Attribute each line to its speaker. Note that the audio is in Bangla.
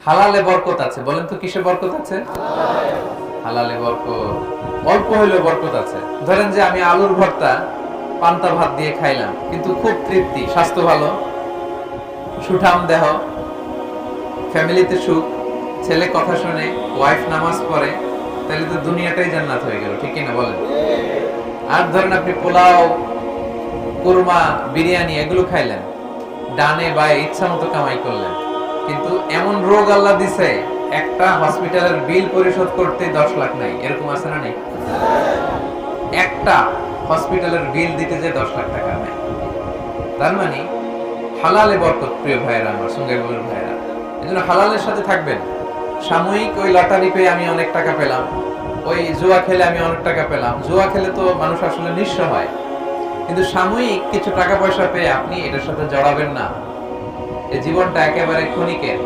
Speaker 1: হালালে বরকত আছে, বলেন তো কিসে বরকত আছে? হালালে বরকত, অল্প হইলেও বরকত আছে। ধরেন যে আমি আলুর ভর্তা পান্তা ভাত দিয়ে খাইলাম, কিন্তু খুব তৃপ্তি, স্বাস্থ্য ভালো, সুঠাম দেহ, ফ্যামিলিতে সুখ, ছেলে কথা শুনে, ওয়াইফ নামাজ পড়ে, তাহলে তো দুনিয়াটাই জান্নাত হয়ে গেল, ঠিক কিনা বলেন? আর ধরেন আপনি পোলাও, কুরমা, বিরিয়ানি এগুলো খাইলেন, ডানে বায়ে ইচ্ছা মতো কামাই করলেন, কিন্তু এমন রোগ আল্লাহ দিছে একটা হসপিটালের বিল পরিশোধ করতে 10 লাখ নাই, এরকম আছে না? নেই? একটা হসপিটালের বিল দিতে যে 10 লাখ টাকা নাই। তার মানে হালালে বরকত, প্রিয় ভাইয়েরা, আমার সঙ্গে ভাইয়েরা, এই জন্য হালালের সাথে থাকবেন। সাময়িক ওই লটারি পেয়ে আমি অনেক টাকা পেলাম, ওই জুয়া খেলে আমি অনেক টাকা পেলাম, জুয়া খেলে তো মানুষ আসলে নিঃস্ব হয়, কিন্তু সাময়িক কিছু টাকা পয়সা পেয়ে আপনি এটার সাথে জড়াবেন না। এই জীবনটা একেবারে ক্ষণিকের।